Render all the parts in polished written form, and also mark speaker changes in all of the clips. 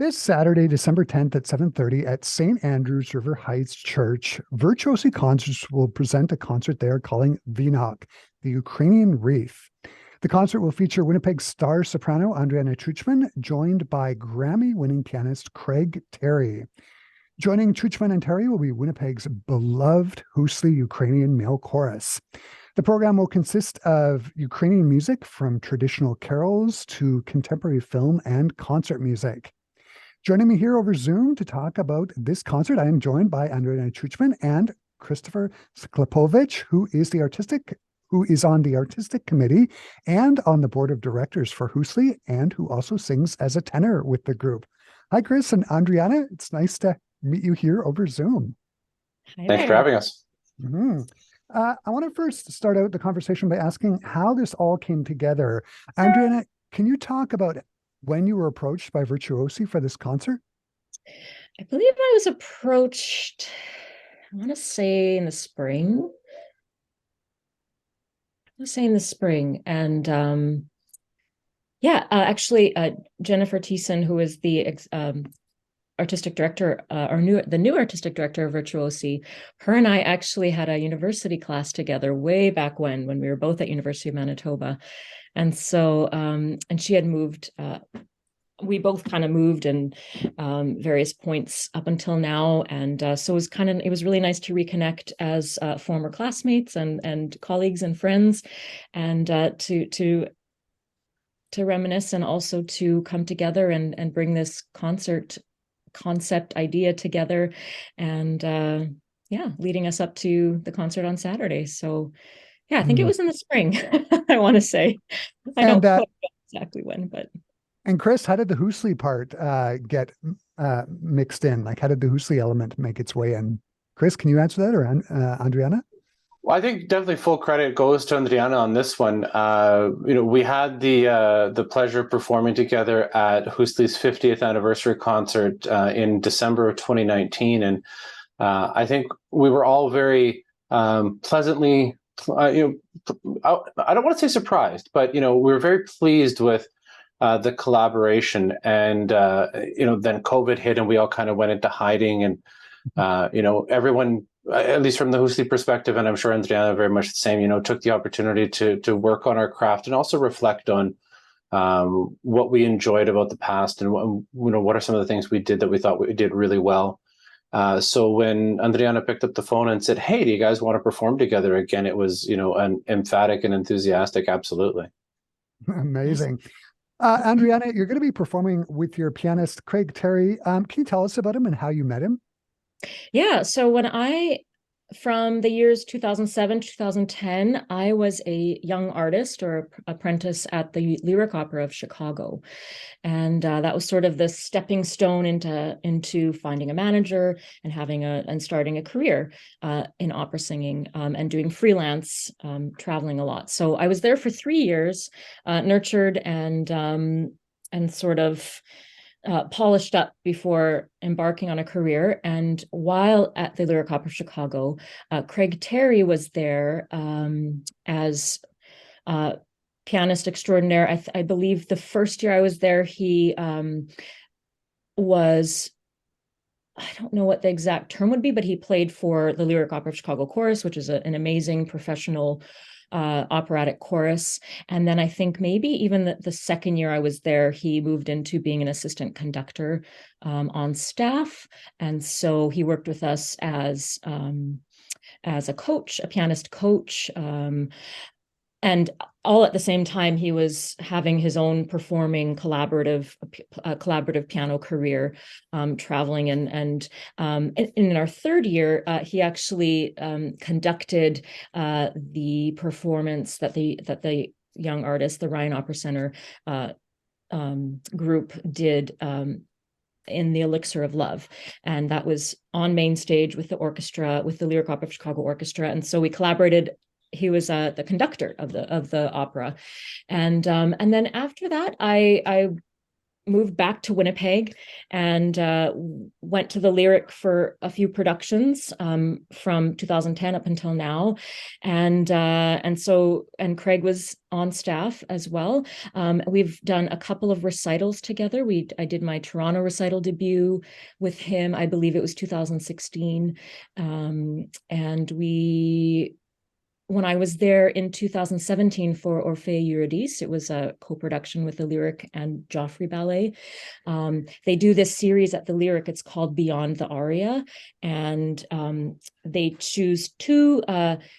Speaker 1: This Saturday, December 10th at 7:30 at St. Andrew's River Heights Church, Virtuosi Concerts will present a concert they are calling Vinok, the Ukrainian Wreath. The concert will feature Winnipeg star soprano Andriana Chuchman, joined by Grammy-winning pianist Craig Terry. Joining Chuchman and Terry will be Winnipeg's beloved Hoosli Ukrainian male chorus. The program will consist of Ukrainian music from traditional carols to contemporary film and concert music. Joining me here over Zoom to talk about this concert, I am joined by Andriana Chuchman and Christopher Sklepowich, who is on the artistic committee and on the board of directors for Hoosli, and who also sings as a tenor with the group. Hi, Chris and Andriana. It's nice to meet you here over Zoom.
Speaker 2: Hi
Speaker 3: Thanks for
Speaker 2: there.
Speaker 3: having us.
Speaker 1: I want to first start out the conversation by asking how this all came together. Andriana, can you talk about when you were approached by Virtuosi for this concert?
Speaker 2: I believe I was approached, I want to say in the spring. And actually, Jennifer Thiessen, who is the artistic director, the new artistic director of Virtuosi, her and I actually had a university class together way back when we were both at University of Manitoba. And so, and she had moved, we both kind of moved in various points up until now. And so it was really nice to reconnect as former classmates and colleagues and friends, and to reminisce, and also to come together and bring this concept idea together, and leading us up to the concert on Saturday. So yeah, I think it was in the spring. I want to say, I don't quite know exactly when, but.
Speaker 1: And Chris, how did the Hoosli part get mixed in? Like, how did the Hoosli element make its way in? Chris, can you answer that, or Andriana?
Speaker 3: Well, I think definitely full credit goes to Andriana on this one. We had the pleasure of performing together at Hoosli's 50th anniversary concert in December of 2019, and I think we were all very pleasantly, I don't want to say surprised, but we were very pleased with the collaboration. And then COVID hit, and we all kind of went into hiding, and everyone, at least from the Hoosli perspective, and I'm sure Andriana very much the same, took the opportunity to work on our craft and also reflect on what we enjoyed about the past, and what are some of the things we did that we thought we did really well. So when Andriana picked up the phone and said, "Hey, do you guys want to perform together again?" It was, an emphatic and enthusiastic absolutely.
Speaker 1: Amazing. Andriana, you're going to be performing with your pianist, Craig Terry. Can you tell us about him and how you met him?
Speaker 2: Yeah, so from the years 2007, 2010, I was a young artist or apprentice at the Lyric Opera of Chicago. And that was sort of the stepping stone into finding a manager and starting a career in opera singing, and doing freelance, traveling a lot. So I was there for 3 years, nurtured and sort of polished up before embarking on a career. And while at the Lyric Opera of Chicago, Craig Terry was there as pianist extraordinaire. I believe the first year I was there, he was, I don't know what the exact term would be, but he played for the Lyric Opera of Chicago Chorus, which is an amazing professional operatic chorus. And then I think maybe even the second year I was there, he moved into being an assistant conductor on staff. And so he worked with us as a coach, a pianist coach, and all at the same time, he was having his own performing collaborative piano career, traveling. And in our third year, he actually conducted the performance that the young artist, the Ryan Opera Center group, did in the Elixir of Love. And that was on main stage with the orchestra, with the Lyric Opera of Chicago Orchestra. And so we collaborated. He was the conductor of the opera, and then after that, I moved back to Winnipeg and went to the Lyric for a few productions from 2010 up until now, and Craig was on staff as well. We've done a couple of recitals together. I did my Toronto recital debut with him. I believe it was 2016, and when I was there in 2017 for Orphée Eurydice, it was a co-production with the Lyric and Joffrey Ballet. They do this series at the Lyric. It's called Beyond the Aria. And they choose two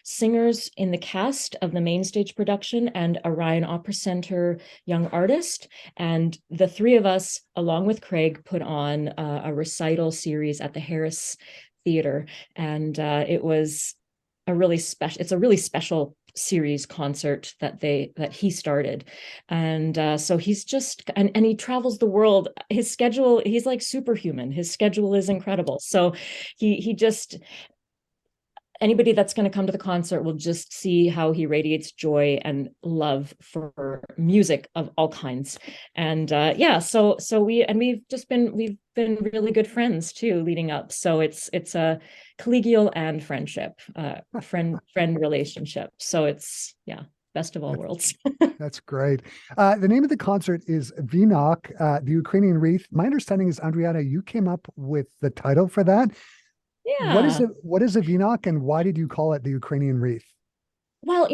Speaker 2: singers in the cast of the main stage production and a Ryan Opera Center young artist. And the three of us, along with Craig, put on a recital series at the Harris Theater. And it's a really special series concert that he started. And so he's just, and he travels the world. His schedule, he's like superhuman. His schedule is incredible. So he just, anybody that's going to come to the concert will just see how he radiates joy and love for music of all kinds. And we've been really good friends too leading up. So it's a collegial and friendship, friend relationship. So it's best of all worlds.
Speaker 1: That's great. The name of the concert is Vinok, the Ukrainian Wreath. My understanding is, Andriana, you came up with the title for that.
Speaker 2: Yeah.
Speaker 1: What is a Vinok, and why did you call it the Ukrainian Wreath?
Speaker 2: Well,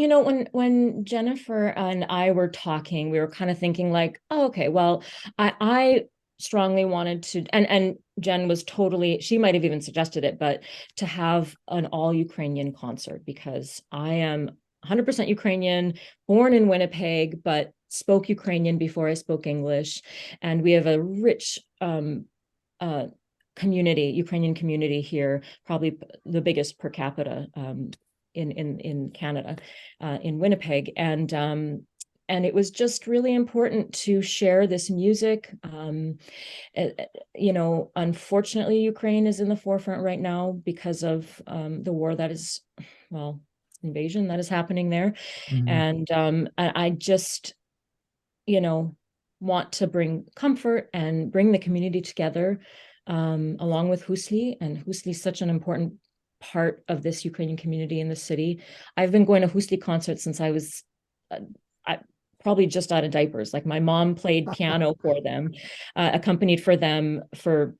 Speaker 2: when Jennifer and I were talking, we were kind of thinking like, oh, okay, well, I strongly wanted to, and Jen was totally, she might have even suggested it, but to have an all Ukrainian concert, because I am 100% Ukrainian, born in Winnipeg, but spoke Ukrainian before I spoke English. And we have a rich Ukrainian community here, probably the biggest per capita in Canada, in Winnipeg. And it was just really important to share this music. Unfortunately, Ukraine is in the forefront right now because of the war that is, invasion that is happening there. Mm-hmm. And I just, want to bring comfort and bring the community together, along with Hoosli. And Hoosli is such an important part of this Ukrainian community in the city. I've been going to Hoosli concerts since I was probably just out of diapers. Like, my mom played piano for them, accompanied for them for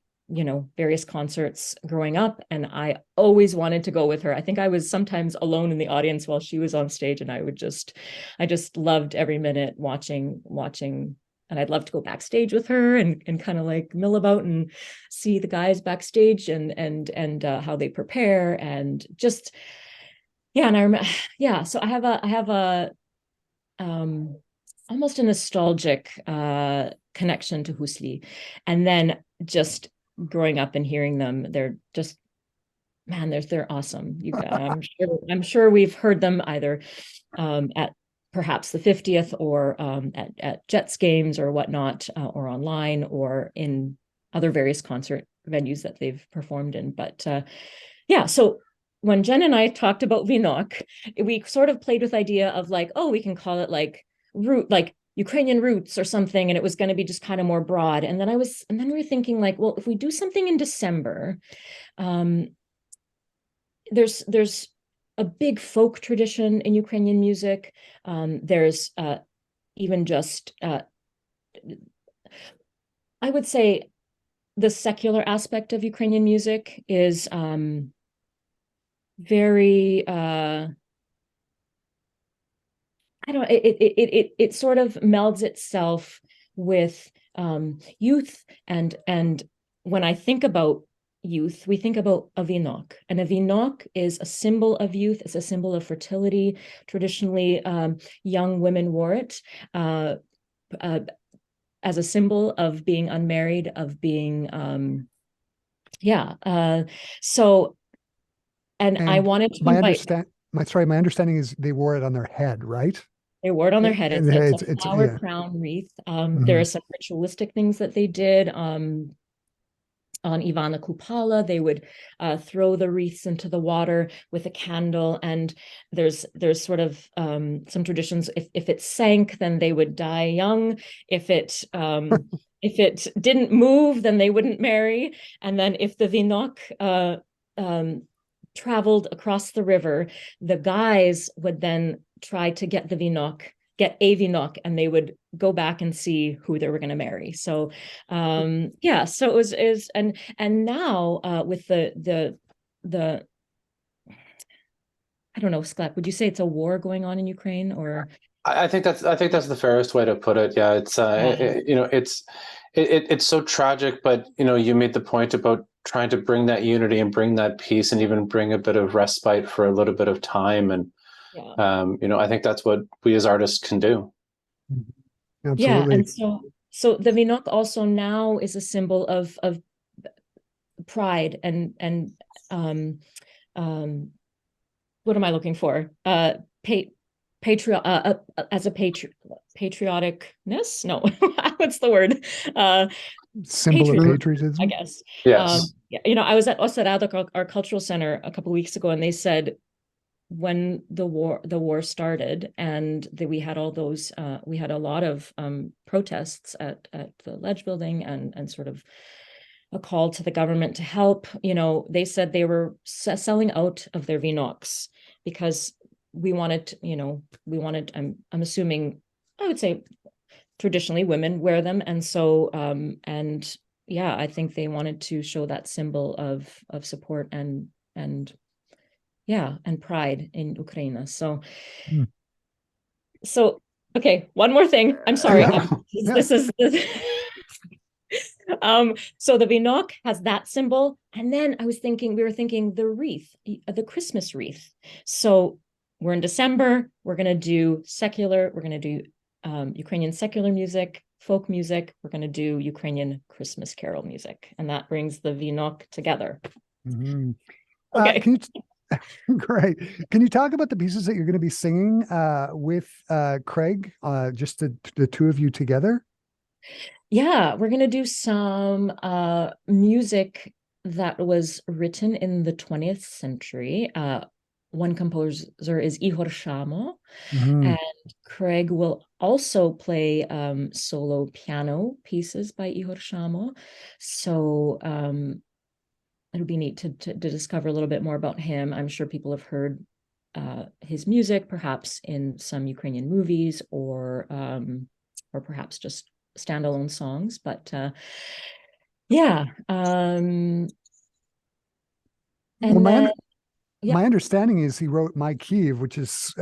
Speaker 2: various concerts growing up, and I always wanted to go with her. I think I was sometimes alone in the audience while she was on stage, and I just loved every minute watching. And I'd love to go backstage with her and kind of like mill about and see the guys backstage and how they prepare, and just, and I remember, so I have a almost a nostalgic connection to Hoosli. And then just growing up and hearing them, they're just, they're awesome. I'm sure we've heard them either at perhaps the 50th or at Jets games or whatnot, or online or in other various concert venues that they've performed in. But so when Jen and I talked about Vinok, we sort of played with the idea of like, oh, we can call it like Ukrainian roots or something, and it was going to be just kind of more broad. And then we were thinking like, well, if we do something in December, there's a big folk tradition in Ukrainian music. There's even just, I would say, the secular aspect of Ukrainian music is very, it sort of melds itself with youth, and when I think about youth, we think about a Vinok, and a Vinok is a symbol of youth. It's a symbol of fertility. Traditionally, young women wore it as a symbol of being unmarried, of being, so, and I wanted to
Speaker 1: my understanding is they wore it on their head, right?
Speaker 2: They wore it on their head. It's a flower crown wreath. There are some ritualistic things that they did. On Ivana Kupala, they would throw the wreaths into the water with a candle, and there's sort of some traditions. If it sank, then they would die young. If it if it didn't move, then they wouldn't marry. And then if the Vinok traveled across the river, the guys would then try to get a Vinok, and they would go back and see who they were going to marry. So yeah, so it was and now with the I don't know, Sklep, would you say it's a war going on in Ukraine, or?
Speaker 3: I think that's the fairest way to put it. Yeah, it's it's so tragic, but you made the point about trying to bring that unity and bring that peace and even bring a bit of respite for a little bit of time. And I think that's what we as artists can do.
Speaker 1: Absolutely.
Speaker 2: Yeah, and so the Vinok also now is a symbol of pride and what am I looking for? As a patrioticness? No, what's the word?
Speaker 1: Symbol of patriotism,
Speaker 2: I guess.
Speaker 3: Yes.
Speaker 2: I was at Osarado, our cultural center, a couple of weeks ago, and they said when the war started, and we had all those, we had a lot of protests at the Ledge building, and sort of a call to the government to help. They said they were selling out of their Vinoks because we wanted, I'm assuming, I would say traditionally women wear them. And so, and yeah, I think they wanted to show that symbol of support and yeah, and pride in Ukraine. So, okay, one more thing. I'm sorry. This is so the Vinok has that symbol. And then we were thinking the wreath, the Christmas wreath. So we're in December, we're going to do secular, we're going to do Ukrainian secular music, folk music, we're going to do Ukrainian Christmas carol music. And that brings the Vinok together.
Speaker 1: Mm-hmm.
Speaker 2: Okay.
Speaker 1: Great. Can you talk about the pieces that you're going to be singing with Craig, just the two of you together?
Speaker 2: Yeah, we're going to do some music that was written in the 20th century. One composer is Ihor Shamo, and Craig will also play solo piano pieces by Ihor Shamo. So it'll be neat to discover a little bit more about him. I'm sure people have heard his music, perhaps in some Ukrainian movies, or perhaps just standalone songs. But yeah. And
Speaker 1: my understanding is he wrote My Kyiv, which is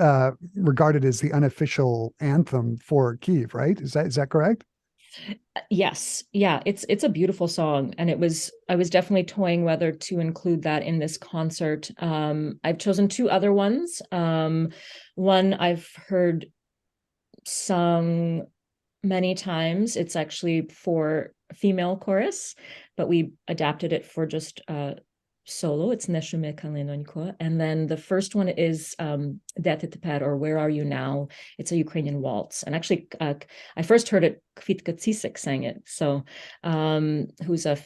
Speaker 1: regarded as the unofficial anthem for Kyiv, right? Is that correct?
Speaker 2: Yes. Yeah, it's a beautiful song. And I was definitely toying whether to include that in this concert. I've chosen two other ones. One I've heard sung many times. It's actually for female chorus, but we adapted it for just solo. It's Neshume Kalinonko. And then the first one is Dete Teper, or Where Are You Now? It's a Ukrainian waltz. And actually, I first heard it, Kvitka Tsisek sang it. So who's I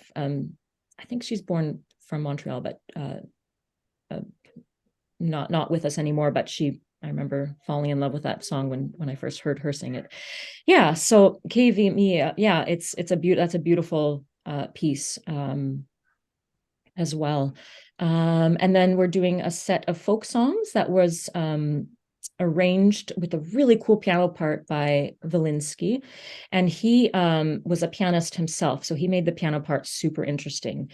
Speaker 2: think she's born from Montreal, but not with us anymore, but I remember falling in love with that song when I first heard her sing it. Yeah, so KV Mia, yeah, that's a beautiful piece as well. And then we're doing a set of folk songs that was arranged with a really cool piano part by Valinsky. And he was a pianist himself, so he made the piano part super interesting.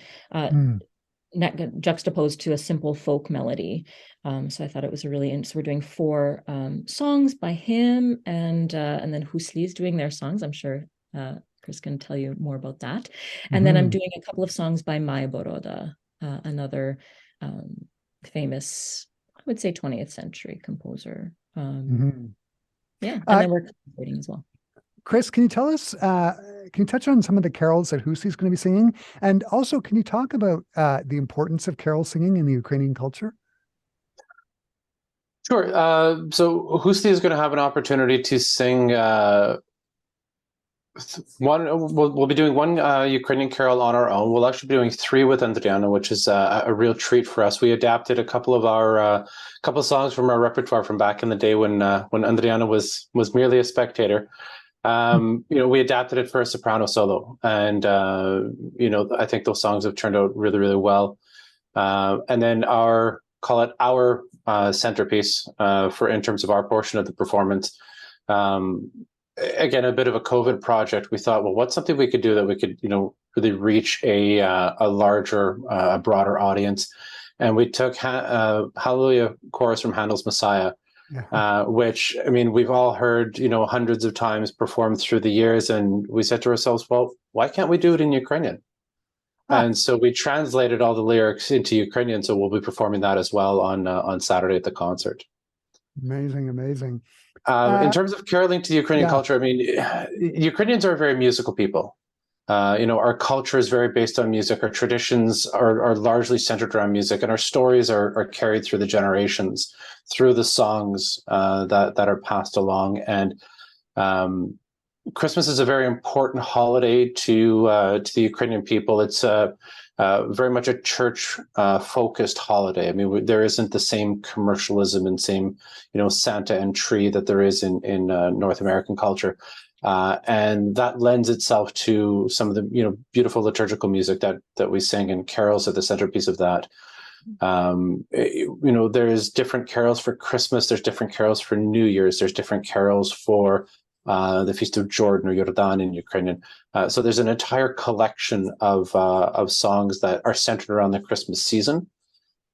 Speaker 2: Juxtaposed to a simple folk melody. So I thought it was so we're doing 4 songs by him, and then Hoosli is doing their songs. I'm sure Chris can tell you more about that. And then I'm doing a couple of songs by Maya Boroda, another famous, I would say 20th century composer. Yeah, and then we're collaborating as well.
Speaker 1: Chris, can you tell us, can you touch on some of the carols that Hoosli is going to be singing? And also, can you talk about the importance of carol singing in the Ukrainian culture?
Speaker 3: Sure. So Hoosli is going to have an opportunity to sing we'll be doing one Ukrainian carol on our own. We'll actually be doing 3 with Andriana, which is a real treat for us. We adapted a couple of songs from our repertoire from back in the day when Andriana was merely a spectator. We adapted it for a soprano solo, and I think those songs have turned out really, really well. And then our centerpiece for in terms of our portion of the performance. Again, a bit of a COVID project. We thought, well, what's something we could do that we could, really reach a larger, a broader audience, and we took Hallelujah chorus from Handel's Messiah. Yeah. Which, I mean, we've all heard, hundreds of times performed through the years. And we said to ourselves, well, why can't we do it in Ukrainian? And so we translated all the lyrics into Ukrainian. So we'll be performing that as well on Saturday at the concert.
Speaker 1: Amazing, amazing.
Speaker 3: In terms of caroling to the Ukrainian culture, I mean, Ukrainians are a very musical people. Our culture is very based on music. Our traditions are largely centered around music, and our stories are carried through the generations, through the songs that are passed along. And Christmas is a very important holiday to the Ukrainian people. It's very much a church focused holiday. I mean, there isn't the same commercialism and same, Santa and tree that there is in North American culture. And that lends itself to some of the beautiful liturgical music that we sing, and carols are the centerpiece of that. There's different carols for Christmas, there's different carols for New Year's, there's different carols for the Feast of Jordan, or Yordan in Ukrainian. So there's an entire collection of songs that are centered around the Christmas season.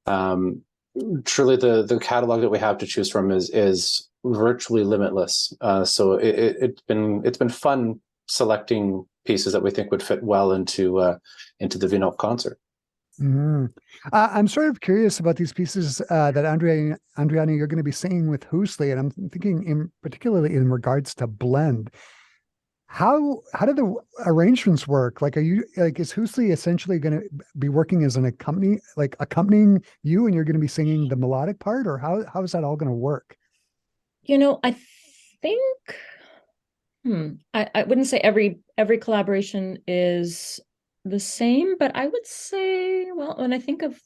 Speaker 3: Truly, the catalog that we have to choose from is virtually limitless. So it's been fun selecting pieces that we think would fit well into the Vinok concert.
Speaker 1: Mm-hmm. I'm sort of curious about these pieces that Andriana, you're going to be singing with Hoosli, and I'm thinking particularly in regards to blend. How do the arrangements work? Like, is Hoosli essentially going to be working as an accompanying you, and you're going to be singing the melodic part, or how is that all going to work?
Speaker 2: I think I wouldn't say every collaboration is the same, but I would say, well, when I think of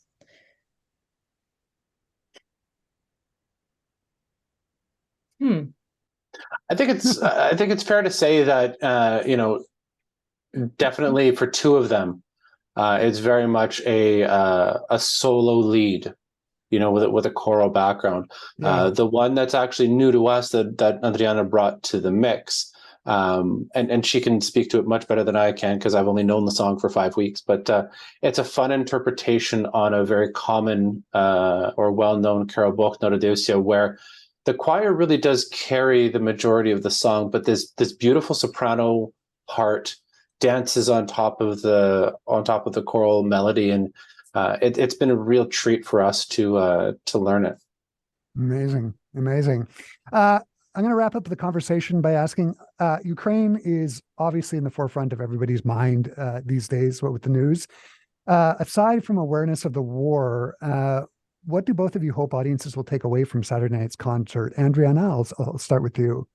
Speaker 3: I think it's fair to say that definitely for two of them, it's very much a solo lead, with a choral background. Yeah. The one that's actually new to us that Andriana brought to the mix, and she can speak to it much better than I can, because I've only known the song for 5 weeks, but it's a fun interpretation on a very common or well-known carol Bokhnara Deusia, where the choir really does carry the majority of the song, but this beautiful soprano part dances on top of the choral melody, and it's been a real treat for us to learn it.
Speaker 1: Amazing. I'm going to wrap up the conversation by asking, Ukraine is obviously in the forefront of everybody's mind these days, with the news. Aside from awareness of the war, what do both of you hope audiences will take away from Saturday night's concert? Andriana, I'll start with you.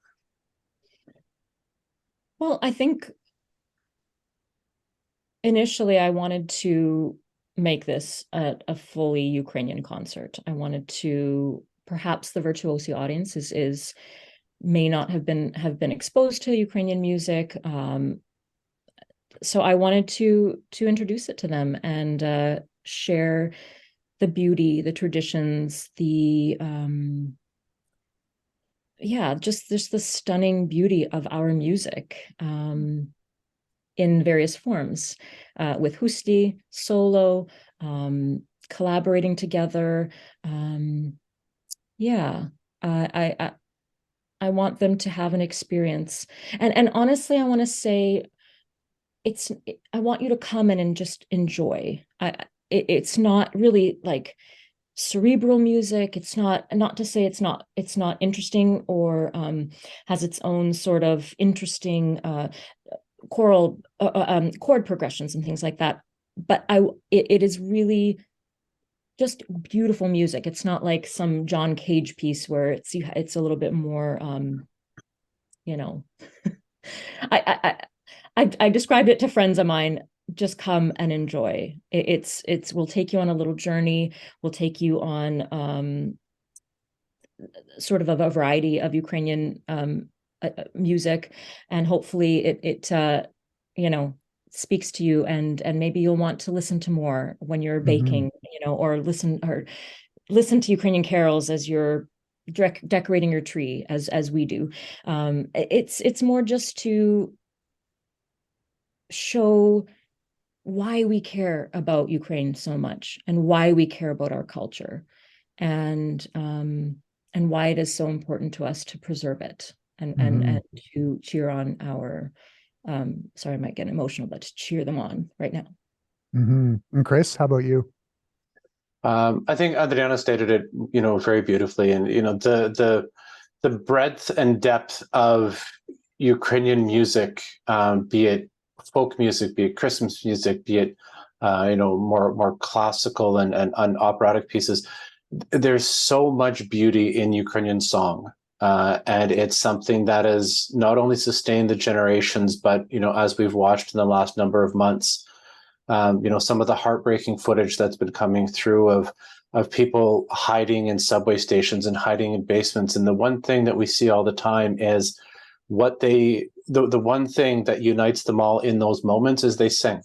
Speaker 2: Well, I think initially I wanted to make this a fully Ukrainian concert. I wanted to, perhaps the virtuosi audience may not have been exposed to Ukrainian music. So I wanted to introduce it to them and share the beauty, the traditions, just the stunning beauty of our music in various forms, with Hoosli, solo, collaborating together. I want them to have an experience, and honestly, I want to say, I want you to come in and just enjoy. It's not really like cerebral music. It's not to say it's not interesting or has its own sort of interesting choral chord progressions and things like that. But it is really just beautiful music. It's not like some John Cage piece where it's a little bit more I described it to friends of mine. Just come and enjoy. We'll take you on a little journey. We'll take you on sort of a variety of Ukrainian music, and hopefully it speaks to you, and maybe you'll want to listen to more when you're baking, or listen to Ukrainian carols as you're decorating your tree, as we do. It's more just to show why we care about Ukraine so much, and why we care about our culture, and why it is so important to us to preserve it, and to cheer on our sorry, I might get emotional, but to cheer them on right now.
Speaker 1: And Chris, how about you?
Speaker 3: I think Andriana stated it, very beautifully, and the breadth and depth of Ukrainian music, be it folk music, be it Christmas music, be it more classical and operatic pieces. There's so much beauty in Ukrainian song, and it's something that has not only sustained the generations, but as we've watched in the last number of months, some of the heartbreaking footage that's been coming through of people hiding in subway stations and hiding in basements. And the one thing that we see all the time is the one thing that unites them all in those moments is they sing.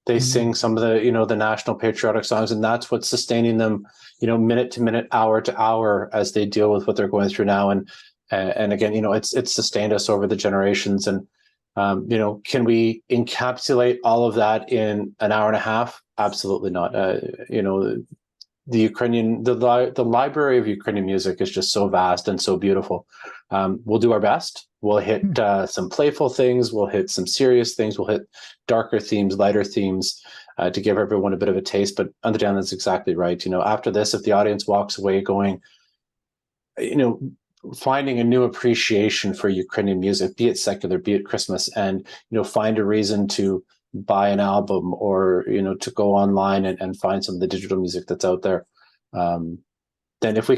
Speaker 3: They sing some of the national patriotic songs, and that's what's sustaining them, minute to minute, hour to hour, as they deal with what they're going through now. And again, it's sustained us over the generations. And can we encapsulate all of that in an hour and a half? Absolutely not. The library of Ukrainian music is just so vast and so beautiful. We'll do our best. We'll hit some playful things. We'll hit some serious things. We'll hit darker themes, lighter themes, to give everyone a bit of a taste. But Andriana is exactly right. After this, if the audience walks away going, finding a new appreciation for Ukrainian music, be it secular, be it Christmas, and find a reason to buy an album, or to go online and find some of the digital music that's out there, then if we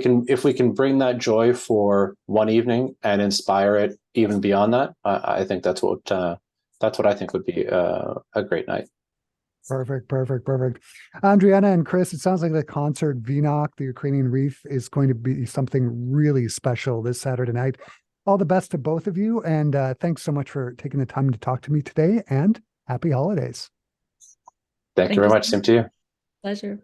Speaker 3: can bring that joy for one evening and inspire it even beyond that, I think that's what I think would be a great night.
Speaker 1: Perfect. Andriana and Chris, it sounds like the concert Vinok, the Ukrainian Wreath, is going to be something really special this Saturday night. All the best to both of you, and thanks so much for taking the time to talk to me today, and happy holidays.
Speaker 3: Thank you very much. Same to you.
Speaker 2: Pleasure.